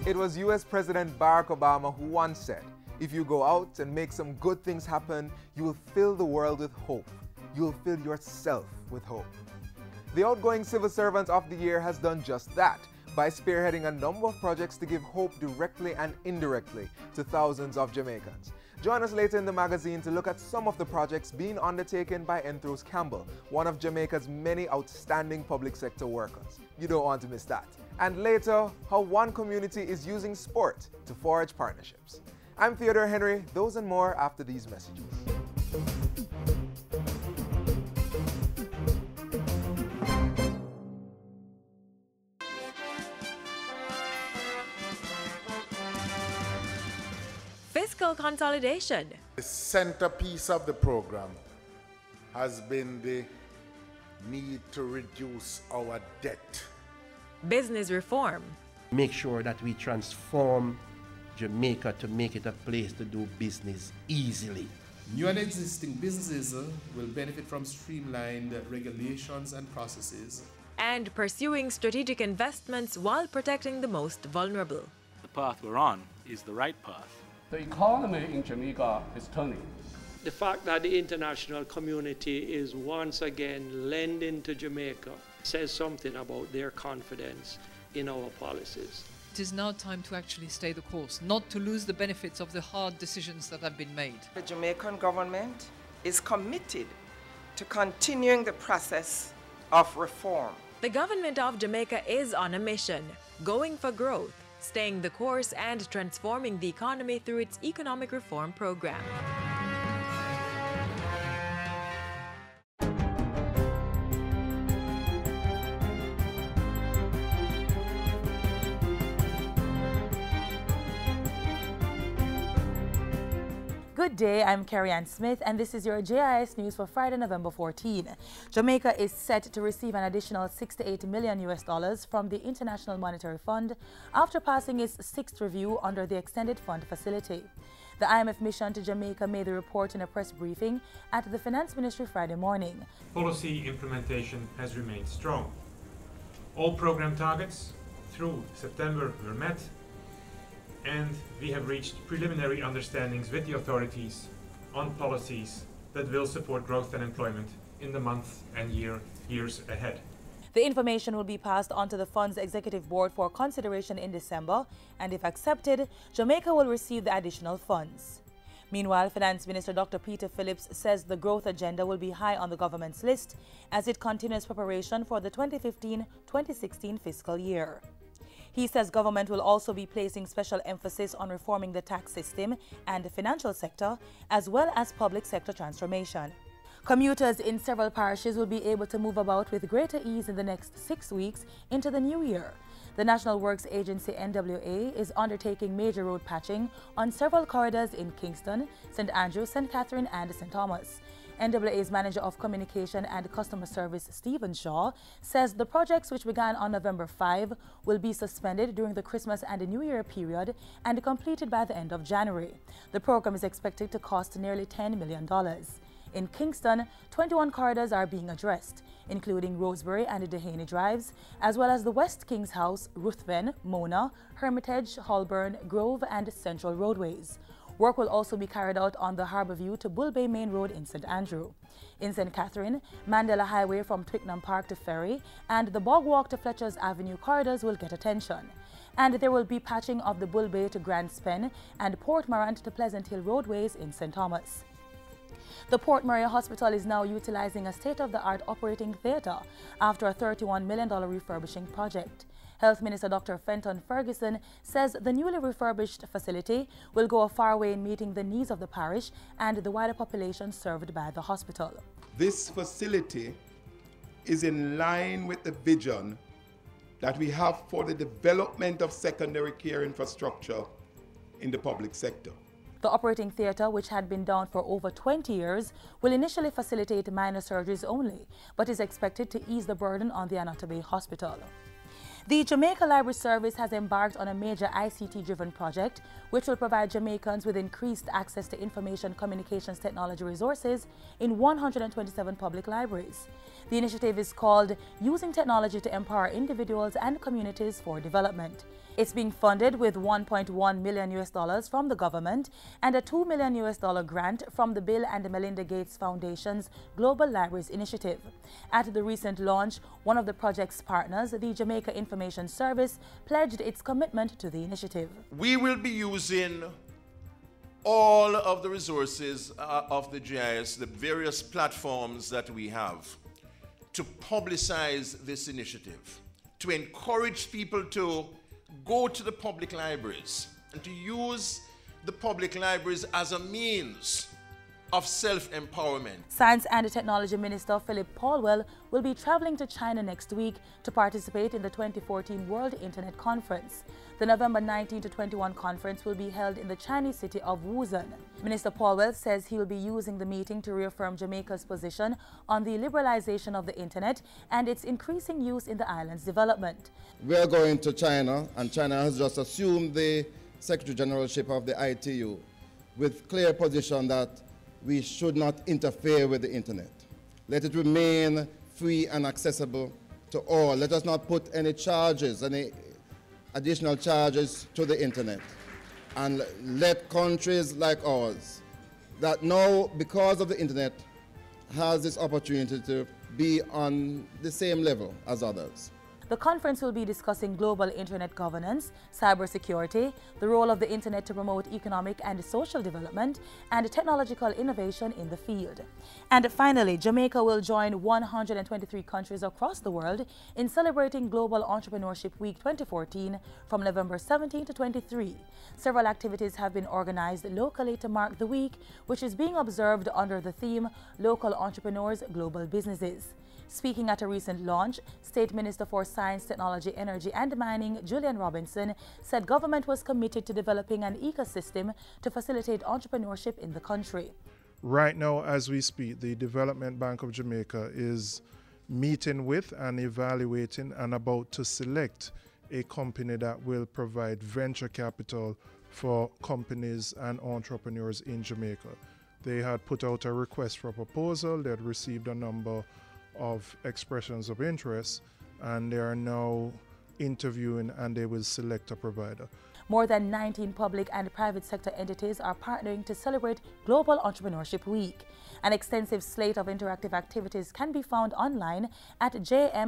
It was US President Barack Obama who once said, "If you go out and make some good things happen, you will fill the world with hope. You will fill yourself with hope." The outgoing Civil Servant of the Year has done just that by spearheading a number of projects to give hope directly and indirectly to thousands of Jamaicans. Join us later in the magazine to look at some of the projects being undertaken by Enthros Campbell, one of Jamaica's many outstanding public sector workers. You don't want to miss that. And later, how one community is using sport to forge partnerships. I'm Theodore Henry. Those and more after these messages. Fiscal consolidation. The centerpiece of the program has been the need to reduce our debt. Business reform. Make sure that we transform Jamaica to make it a place to do business easily. New and existing businesses will benefit from streamlined regulations and processes. And pursuing strategic investments while protecting the most vulnerable. The path we're on is the right path. The economy in Jamaica is turning. The fact that the international community is once again lending to Jamaica says something about their confidence in our policies. It is now time to actually stay the course, not to lose the benefits of the hard decisions that have been made. The Jamaican government is committed to continuing the process of reform. The government of Jamaica is on a mission, going for growth, staying the course and transforming the economy through its economic reform program. Good day, I'm Carrie-Ann Smith, and this is your JIS News for Friday, November 14. Jamaica is set to receive an additional $6 to $8 million from the International Monetary Fund after passing its sixth review under the Extended Fund Facility. The IMF mission to Jamaica made the report in a press briefing at the Finance Ministry Friday morning. Policy implementation has remained strong. All program targets through September were met, and we have reached preliminary understandings with the authorities on policies that will support growth and employment in the months and years ahead. The information will be passed on to the Fund's Executive Board for consideration in December, and if accepted, Jamaica will receive the additional funds. Meanwhile, Finance Minister Dr. Peter Phillips says the growth agenda will be high on the government's list as it continues preparation for the 2015-2016 fiscal year. He says government will also be placing special emphasis on reforming the tax system and the financial sector, as well as public sector transformation. Commuters in several parishes will be able to move about with greater ease in the next 6 weeks into the new year. The National Works Agency NWA is undertaking major road patching on several corridors in Kingston, St. Andrew, St. Catherine and St. Thomas. NWA's Manager of Communication and Customer Service, Stephen Shaw, says the projects which began on November 5 will be suspended during the Christmas and the New Year period and completed by the end of January. The program is expected to cost nearly $10 million. In Kingston, 21 corridors are being addressed, including Rosebery and Dehaney Drives, as well as the West Kings House, Ruthven, Mona, Hermitage, Holborn, Grove and Central roadways. Work will also be carried out on the Harbourview to Bull Bay Main Road in St. Andrew. In St. Catherine, Mandela Highway from Twickenham Park to Ferry and the Bog Walk to Fletcher's Avenue corridors will get attention. And there will be patching of the Bull Bay to Grand Spen and Port Morant to Pleasant Hill roadways in St. Thomas. The Port Murray Hospital is now utilizing a state-of-the-art operating theatre after a $31 million refurbishing project. Health Minister Dr. Fenton Ferguson says the newly refurbished facility will go a far way in meeting the needs of the parish and the wider population served by the hospital. This facility is in line with the vision that we have for the development of secondary care infrastructure in the public sector. The operating theatre, which had been down for over 20 years, will initially facilitate minor surgeries only, but is expected to ease the burden on the Anatomy Hospital. The Jamaica Library Service has embarked on a major ICT-driven project which will provide Jamaicans with increased access to information communications technology resources in 127 public libraries. The initiative is called Using Technology to Empower Individuals and Communities for Development. It's being funded with $1.1 million from the government and a $2 million grant from the Bill and Melinda Gates Foundation's Global Libraries Initiative. At the recent launch, one of the project's partners, the Jamaica Information Service, pledged its commitment to the initiative. We will be using all of the resources of the GIS, the various platforms that we have, to publicize this initiative, to encourage people to go to the public libraries and to use the public libraries as a means of self-empowerment. Science and Technology Minister Philip Paulwell will be traveling to China next week to participate in the 2014 World Internet Conference. The November 19 to 21 conference will be held in the Chinese city of Wuzhen. Minister Paulwell says he will be using the meeting to reaffirm Jamaica's position on the liberalization of the Internet and its increasing use in the island's development. We are going to China, and China has just assumed the Secretary Generalship of the ITU with clear position that we should not interfere with the Internet. Let it remain free and accessible to all. Let us not put any charges, any additional charges to the Internet. And let countries like ours, that now, because of the Internet, has this opportunity to be on the same level as others. The conference will be discussing global internet governance, cybersecurity, the role of the internet to promote economic and social development, and technological innovation in the field. And finally, Jamaica will join 123 countries across the world in celebrating Global Entrepreneurship Week 2014 from November 17 to 23. Several activities have been organized locally to mark the week, which is being observed under the theme Local Entrepreneurs, Global Businesses. Speaking at a recent launch, State Minister for Science, Technology, Energy and Mining, Julian Robinson, said government was committed to developing an ecosystem to facilitate entrepreneurship in the country. Right now, as we speak, the Development Bank of Jamaica is meeting with and evaluating and about to select a company that will provide venture capital for companies and entrepreneurs in Jamaica. They had put out a request for proposal. They had received a number of expressions of interest, and they are now interviewing and they will select a provider. More than 19 public and private sector entities are partnering to celebrate Global Entrepreneurship Week. An extensive slate of interactive activities can be found online at jm.gew.co.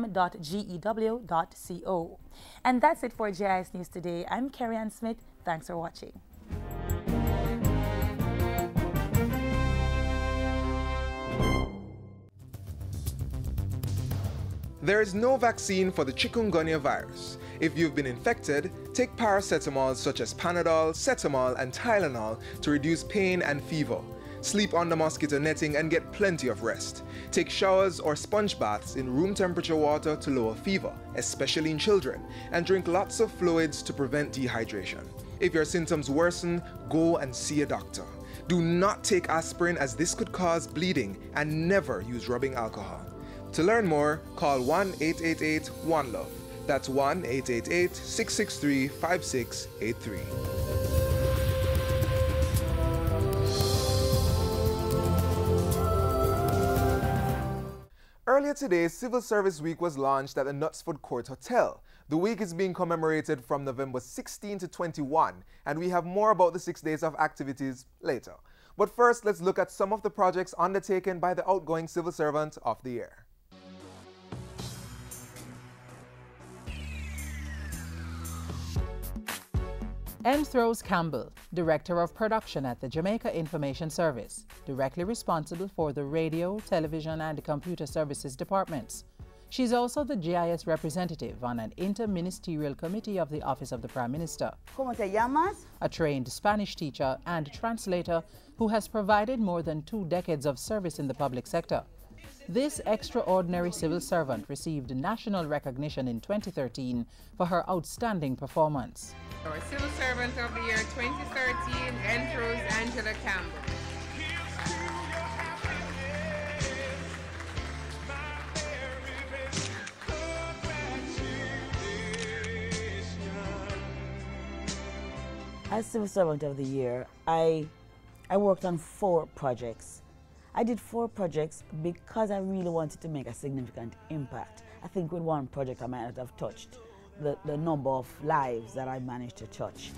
And that's it for GIS News Today. I'm Carrie-Ann Smith. Thanks for watching. There is no vaccine for the Chikungunya virus. If you've been infected, take paracetamol such as Panadol, Cetamol, and Tylenol to reduce pain and fever. Sleep under mosquito netting and get plenty of rest. Take showers or sponge baths in room temperature water to lower fever, especially in children, and drink lots of fluids to prevent dehydration. If your symptoms worsen, go and see a doctor. Do not take aspirin as this could cause bleeding, and never use rubbing alcohol. To learn more, call 1-888-1-LOVE. That's 1-888-663-5683. Earlier today, Civil Service Week was launched at the Knutsford Court Hotel. The week is being commemorated from November 16 to 21, and we have more about the 6 days of activities later. But first, let's look at some of the projects undertaken by the outgoing Civil Servant of the Year. Enthros Campbell, Director of Production at the Jamaica Information Service, directly responsible for the radio, television and computer services departments. She's also the GIS representative on an interministerial committee of the Office of the Prime Minister. ¿Cómo te llamas? A trained Spanish teacher and translator who has provided more than 2 decades of service in the public sector. This extraordinary civil servant received national recognition in 2013 for her outstanding performance. Our Civil Servant of the Year 2013, Enthros Angela Campbell. As Civil Servant of the Year, I worked on 4 projects. I did 4 projects because I really wanted to make a significant impact. I think with one project I might not have touched the number of lives that I managed to touch.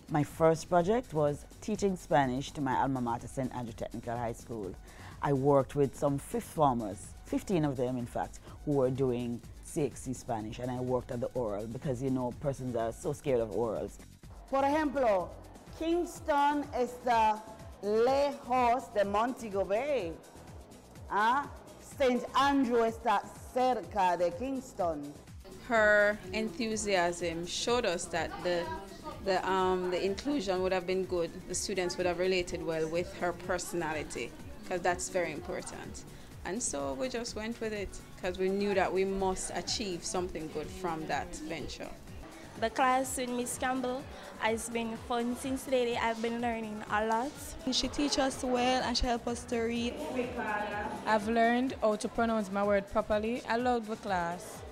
My first project was teaching Spanish to my alma mater, St. Andrew Technical High School. I worked with some 5th formers, 15 of them in fact, who were doing CXC Spanish, and I worked at the oral because, you know, persons are so scared of orals. Por ejemplo, Kingston está lejos de Montego Bay. St. Andrew está cerca de Kingston. Her enthusiasm showed us that the inclusion would have been good. The students would have related well with her personality, because that's very important. And so we just went with it, because we knew that we must achieve something good from that venture. The class with Miss Campbell has been fun since the day. I've been learning a lot. She teaches us well and she helps us to read. I've learned how to pronounce my word properly. I loved the class.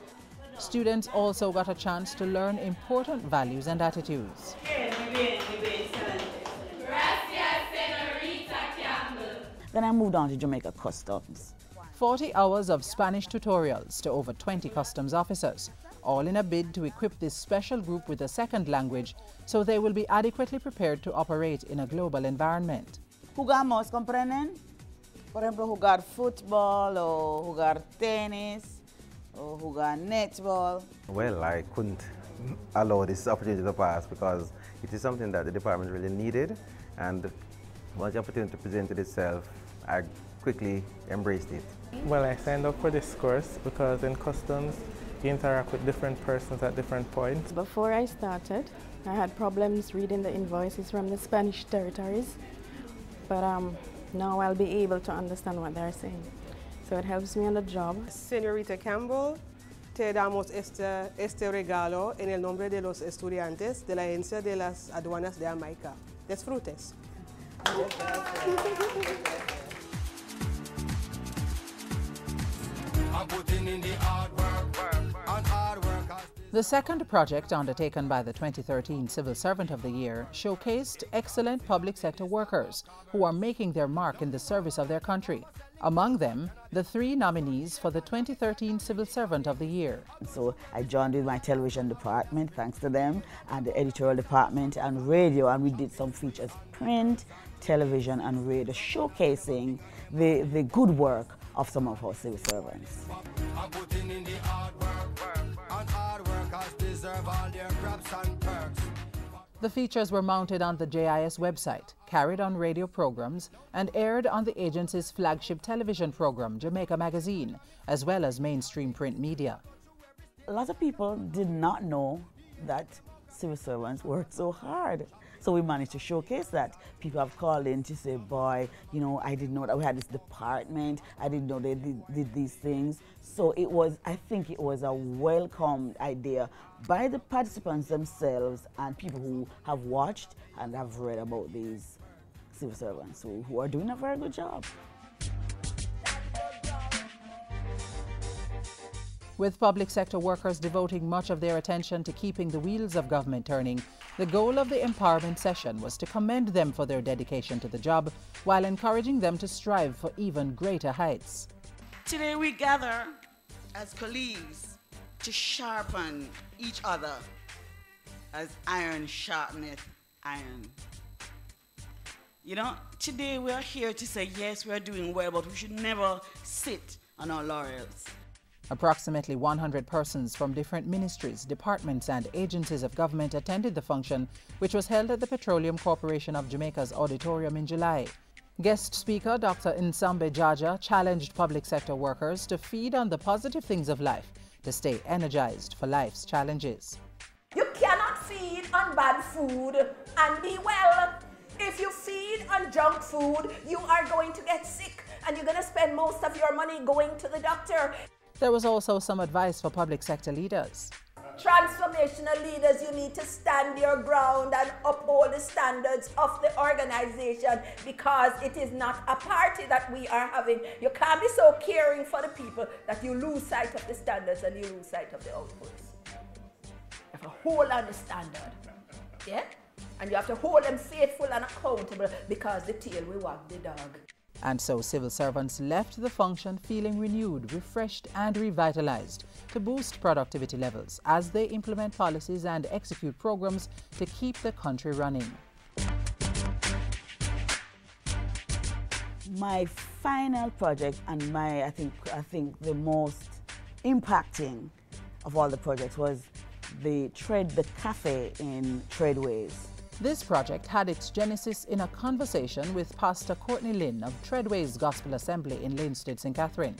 Students also got a chance to learn important values and attitudes. Then I moved on to Jamaica Customs. 40 hours of Spanish tutorials to over 20 customs officers, all in a bid to equip this special group with a second language so they will be adequately prepared to operate in a global environment. Jugamos, ¿comprenden? Por ejemplo, jugar fútbol o jugar tenis o jugar netball. Well, I couldn't allow this opportunity to pass because it is something that the department really needed, and once the opportunity presented itself, I quickly embraced it. Well, I signed up for this course because in customs you interact with different persons at different points. Before I started, I had problems reading the invoices from the Spanish territories, but now I'll be able to understand what they're saying. So it helps me on the job. Señorita Campbell, te damos este regalo en el nombre de los estudiantes de la Agencia de las Aduanas de Jamaica. Disfrutes. The second project undertaken by the 2013 Civil Servant of the Year showcased excellent public sector workers who are making their mark in the service of their country. Among them, the 3 nominees for the 2013 Civil Servant of the Year. So I joined with my television department, thanks to them, and the editorial department and radio, and we did some features, print, television and radio, showcasing the good work of some of our civil servants. The features were mounted on the JIS website, carried on radio programs, and aired on the agency's flagship television program, Jamaica Magazine, as well as mainstream print media. A lot of people did not know that civil servants worked so hard. So we managed to showcase that. People have called in to say, boy, you know, I didn't know that we had this department. I didn't know they did these things. So it was, I think it was a welcomed idea by the participants themselves and people who have watched and have read about these civil servants who are doing a very good job. With public sector workers devoting much of their attention to keeping the wheels of government turning, the goal of the empowerment session was to commend them for their dedication to the job while encouraging them to strive for even greater heights. Today we gather as colleagues to sharpen each other as iron sharpeneth iron. You know, today we are here to say, yes, we are doing well, but we should never sit on our laurels. Approximately 100 persons from different ministries, departments and agencies of government attended the function, which was held at the Petroleum Corporation of Jamaica's auditorium in July. Guest speaker Dr. Nsambe Jaja challenged public sector workers to feed on the positive things of life, to stay energized for life's challenges. You cannot feed on bad food and be well. If you feed on junk food, you are going to get sick and you're going to spend most of your money going to the doctor. There was also some advice for public sector leaders. Transformational leaders, you need to stand your ground and uphold the standards of the organization, because it is not a party that we are having. You can't be so caring for the people that you lose sight of the standards and you lose sight of the outputs. You have to hold on the standard. Yeah? And you have to hold them faithful and accountable because the tail will wag the dog. And so civil servants left the function feeling renewed, refreshed and revitalized to boost productivity levels as they implement policies and execute programs to keep the country running. My final project and I think the most impacting of all the projects was the cafe in Treadways. This project had its genesis in a conversation with Pastor Courtney Lynn of Treadways Gospel Assembly in Linstead, St. Catherine.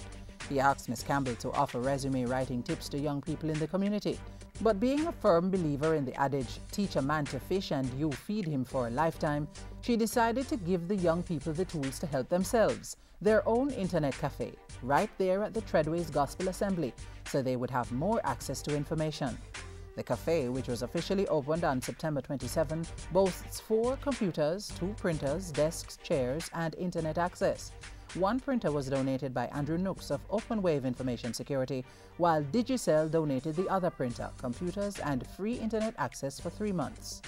He asked Ms. Campbell to offer resume writing tips to young people in the community. But being a firm believer in the adage, teach a man to fish and you feed him for a lifetime, she decided to give the young people the tools to help themselves, their own internet cafe, right there at the Treadways Gospel Assembly, so they would have more access to information. The cafe, which was officially opened on September 27, boasts 4 computers, 2 printers, desks, chairs, and internet access. One printer was donated by Andrew Nooks of OpenWave Information Security, while Digicel donated the other printer, computers, and free internet access for 3 months.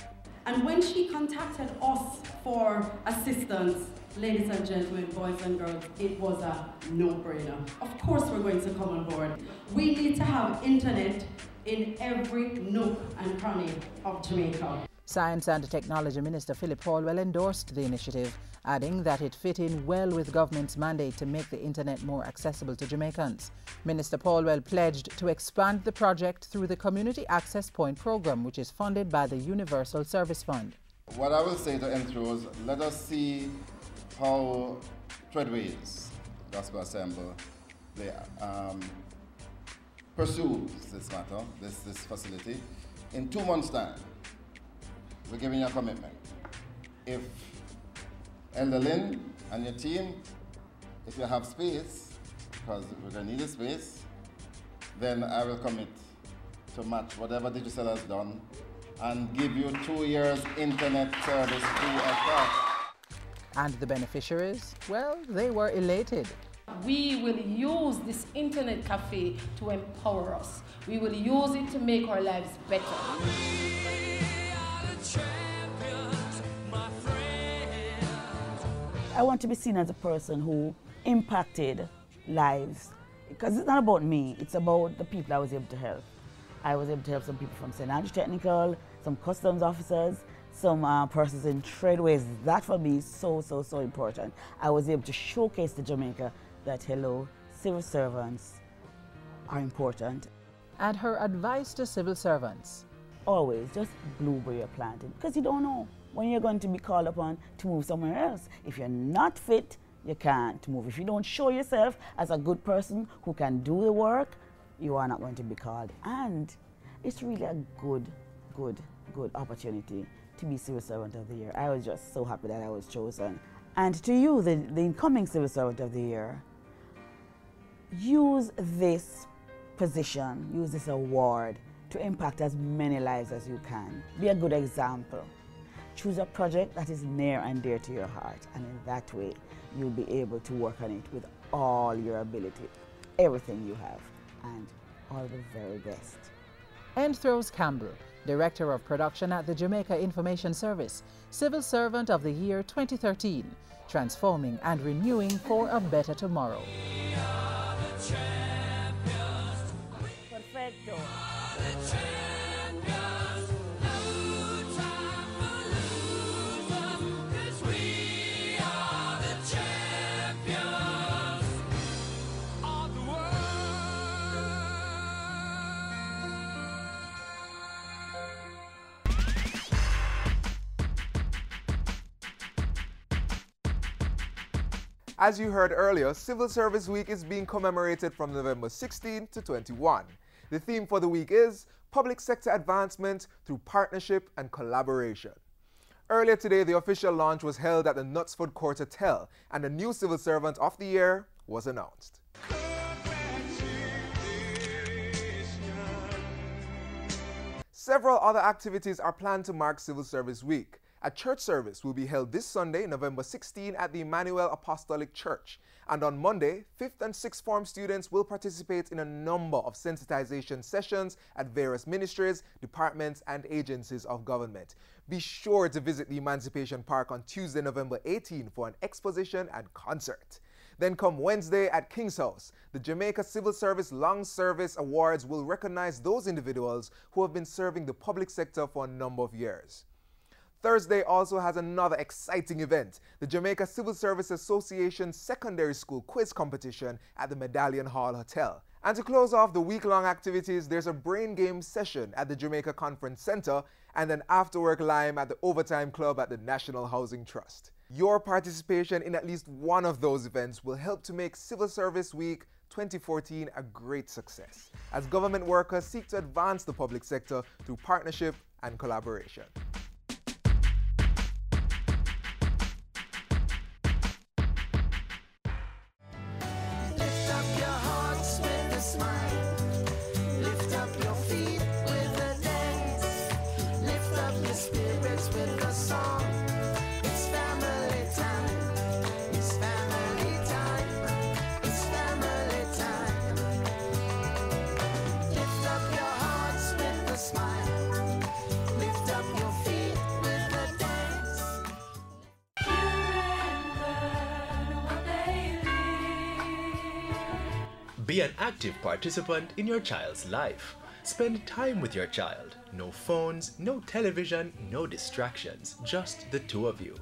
And when she contacted us for assistance, ladies and gentlemen, boys and girls, it was a no-brainer. Of course we're going to come on board. We need to have internet in every nook and cranny of Jamaica. Science and Technology Minister Philip Hallwell endorsed the initiative, adding that it fit in well with government's mandate to make the internet more accessible to Jamaicans. Minister Hallwell pledged to expand the project through the Community Access Point program, which is funded by the Universal Service Fund. What I will say to Entros, let us see how Treadways Gospel Assembly pursues this matter, this facility. In 2 months' time, we're giving you a commitment. If Elder Lynn and your team, if you have space, because we're going to need a space, then I will commit to match whatever Digicel has done and give you 2 years internet service free of cost. And the beneficiaries, well, they were elated. We will use this internet cafe to empower us. We will use it to make our lives better. I want to be seen as a person who impacted lives, because it's not about me, it's about the people I was able to help. I was able to help some people from St. Andrews Technical, some customs officers, some persons in Treadways. That for me is so important. I was able to showcase to Jamaica that, hello, civil servants are important. And her advice to civil servants? Always just blueberry you're planting, because you don't know when you're going to be called upon to move somewhere else. If you're not fit, you can't move. If you don't show yourself as a good person who can do the work, you are not going to be called. And it's really a good opportunity to be Civil Servant of the Year. I was just so happy that I was chosen. And to you, the incoming Civil Servant of the Year, use this position, use this award to impact as many lives as you can. Be a good example. Choose a project that is near and dear to your heart, and in that way, you'll be able to work on it with all your ability, everything you have, and all the very best. Enthrose Campbell, Director of Production at the Jamaica Information Service, Civil Servant of the Year 2013, transforming and renewing for a better tomorrow. Perfecto. As you heard earlier, Civil Service Week is being commemorated from November 16 to 21. The theme for the week is Public Sector Advancement through Partnership and Collaboration. Earlier today, the official launch was held at the Knutsford Court Hotel, and the new Civil Servant of the Year was announced. Several other activities are planned to mark Civil Service Week, A church service will be held this Sunday, November 16, at the Emmanuel Apostolic Church. And on Monday, 5th and 6th form students will participate in a number of sensitization sessions at various ministries, departments, and agencies of government. Be sure to visit the Emancipation Park on Tuesday, November 18 for an exposition and concert. Then come Wednesday at King's House, the Jamaica Civil Service Long Service Awards will recognize those individuals who have been serving the public sector for a number of years. Thursday also has another exciting event, the Jamaica Civil Service Association Secondary School Quiz Competition at the Medallion Hall Hotel. And to close off the week-long activities, there's a brain game session at the Jamaica Conference Center and an after-work lime at the Overtime Club at the National Housing Trust. Your participation in at least one of those events will help to make Civil Service Week 2014 a great success, as government workers seek to advance the public sector through partnership and collaboration. Be an active participant in your child's life. Spend time with your child. No phones, no television, no distractions. Just the two of you.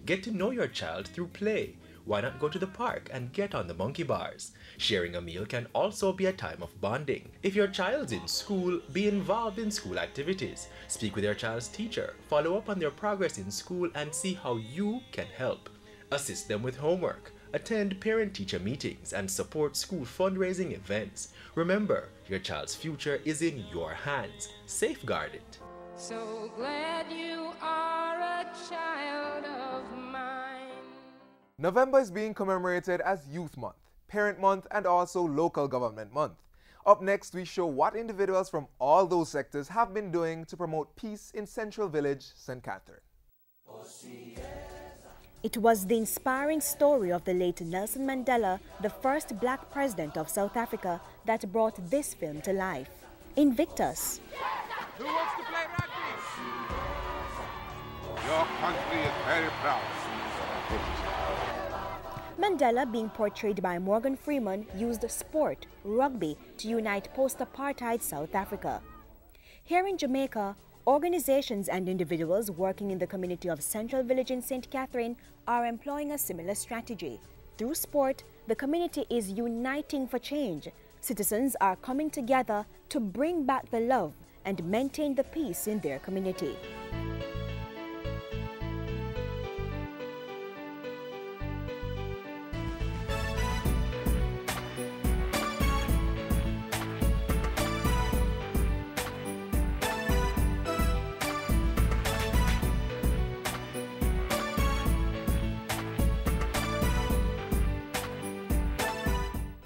Get to know your child through play. Why not go to the park and get on the monkey bars? Sharing a meal can also be a time of bonding. If your child's in school, be involved in school activities. Speak with your child's teacher. Follow up on their progress in school and see how you can help. Assist them with homework. Attend parent-teacher meetings and support school fundraising events. Remember, your child's future is in your hands. Safeguard it. So glad you are a child of mine. November is being commemorated as Youth Month, Parent Month, and also Local Government Month. Up next, we show what individuals from all those sectors have been doing to promote peace in Central Village, St. Catherine. It was the inspiring story of the late Nelson Mandela, the first black president of South Africa, that brought this film to life. Invictus. Who wants to play rugby? Your country is very proud. Mandela, being portrayed by Morgan Freeman, used sport, rugby, to unite post-apartheid South Africa. Here in Jamaica, organizations and individuals working in the community of Central Village in St. Catherine are employing a similar strategy. Through sport, the community is uniting for change. Citizens are coming together to bring back the love and maintain the peace in their community.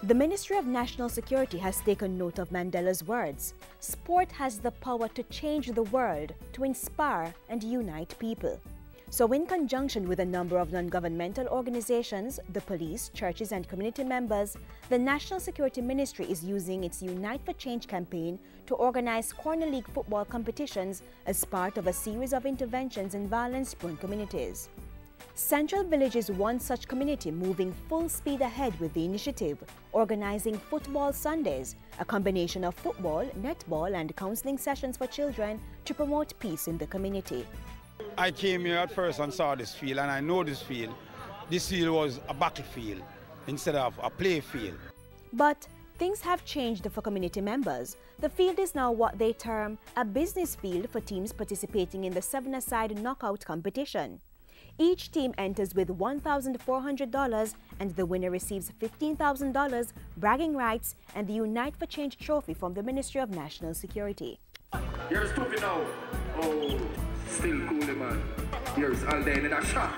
The Ministry of National Security has taken note of Mandela's words. Sport has the power to change the world, to inspire and unite people. So in conjunction with a number of non-governmental organizations, the police, churches and community members, the National Security Ministry is using its Unite for Change campaign to organize Corner League football competitions as part of a series of interventions in violence-prone communities. Central Village is one such community moving full speed ahead with the initiative, organizing Football Sundays, a combination of football, netball and counseling sessions for children to promote peace in the community. I came here at first and saw this field, and I know this field. This field was a battlefield instead of a play field. But things have changed for community members. The field is now what they term a business field for teams participating in the 7-a-side knockout competition. Each team enters with $1,400 and the winner receives $15,000, bragging rights, and the Unite for Change trophy from the Ministry of National Security. You're stupid now. Oh, still cool, man. You're all day in a shot.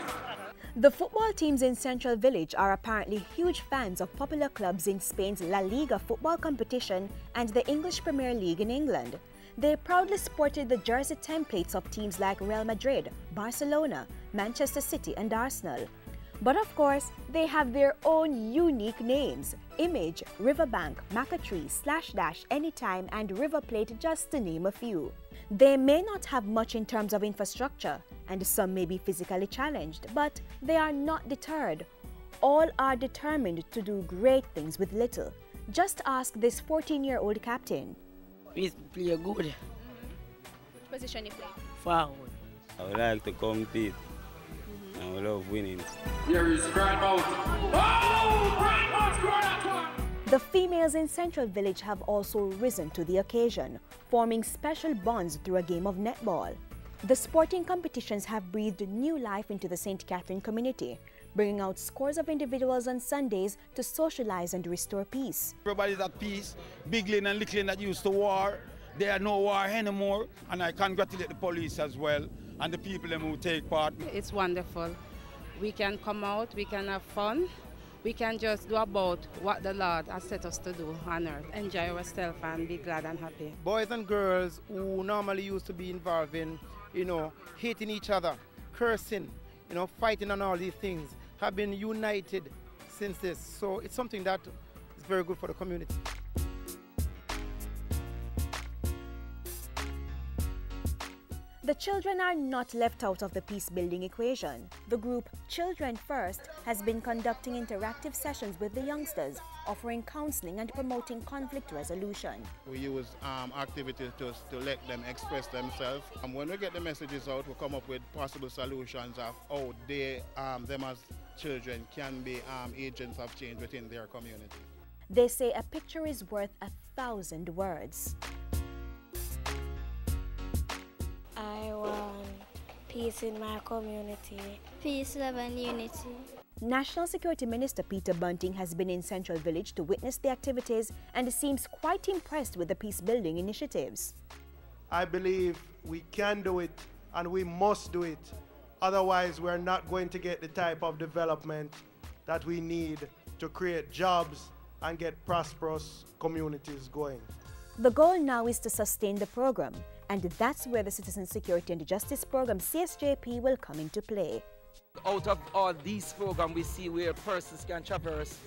The football teams in Central Village are apparently huge fans of popular clubs in Spain's La Liga football competition and the English Premier League in England. They proudly sported the jersey templates of teams like Real Madrid, Barcelona, Manchester City and Arsenal. But of course, they have their own unique names: Image, Riverbank, Macatree, Slash Dash, Anytime and River Plate, just to name a few. They may not have much in terms of infrastructure, and some may be physically challenged, but they are not deterred. All are determined to do great things with little. Just ask this 14-year-old captain. We play good. Which position you play? Forward. I would like to compete. I love winning. Here is Grandmouth. Oh! Grandmouth scored that one! The females in Central Village have also risen to the occasion, forming special bonds through a game of netball. The sporting competitions have breathed new life into the St. Catherine community, bringing out scores of individuals on Sundays to socialize and restore peace. Everybody's at peace. Big Lane and Little Lane that used to war, they are no war anymore. And I congratulate the police as well and the people who take part. It's wonderful. We can come out, we can have fun. We can just do about what the Lord has set us to do on earth. Enjoy ourselves and be glad and happy. Boys and girls who normally used to be involved in, hating each other, cursing, fighting and all these things, have been united since this. So it's something that is very good for the community. The children are not left out of the peace-building equation. The group Children First has been conducting interactive sessions with the youngsters, offering counseling and promoting conflict resolution. We use activities to let them express themselves. When we get the messages out, we come up with possible solutions of how they, them as children, can be agents of change within their community. They say a picture is worth 1,000 words. I want peace in my community. Peace, love and unity. National Security Minister Peter Bunting has been in Central Village to witness the activities and seems quite impressed with the peace-building initiatives. I believe we can do it and we must do it. Otherwise, we're not going to get the type of development that we need to create jobs and get prosperous communities going. The goal now is to sustain the program, and that's where the Citizen Security and Justice Program, CSJP, will come into play. Out of all these programs, we see where persons can traverse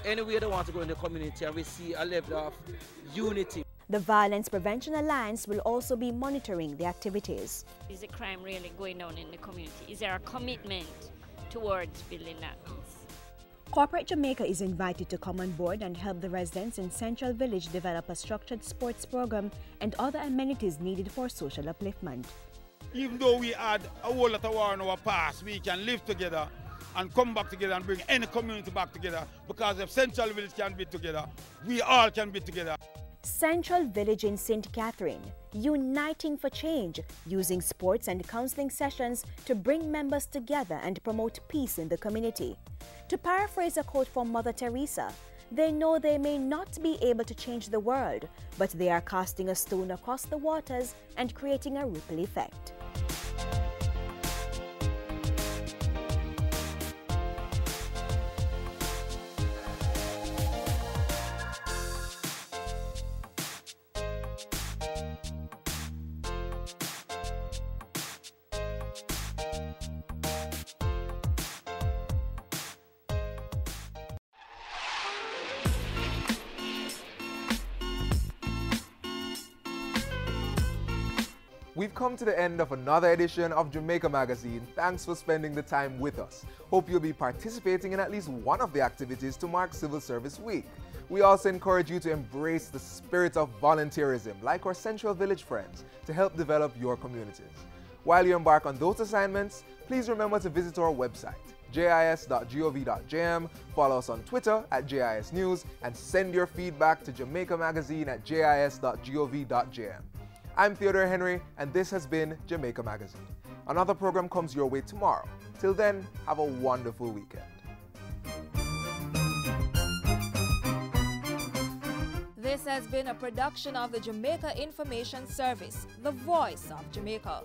anywhere they want to go in the community, and we see a level of unity. The Violence Prevention Alliance will also be monitoring the activities. Is the crime really going on in the community? Is there a commitment towards building that peace? Corporate Jamaica is invited to come on board and help the residents in Central Village develop a structured sports program and other amenities needed for social upliftment. Even though we had a whole lot of war in our past, we can live together and come back together and bring any community back together, because if Central Village can be together, we all can be together. Central Village in St. Catherine, uniting for change, using sports and counseling sessions to bring members together and promote peace in the community. To paraphrase a quote from Mother Teresa, they know they may not be able to change the world, but they are casting a stone across the waters and creating a ripple effect. We've come to the end of another edition of Jamaica Magazine. Thanks for spending the time with us. Hope you'll be participating in at least one of the activities to mark Civil Service Week. We also encourage you to embrace the spirit of volunteerism, like our Central Village friends, to help develop your communities. While you embark on those assignments, please remember to visit our website, jis.gov.jm, follow us on Twitter @JISNews, and send your feedback to jamaicamagazine@jis.gov.jm. I'm Theodore Henry, and this has been Jamaica Magazine. Another program comes your way tomorrow. Till then, have a wonderful weekend. This has been a production of the Jamaica Information Service, the voice of Jamaica.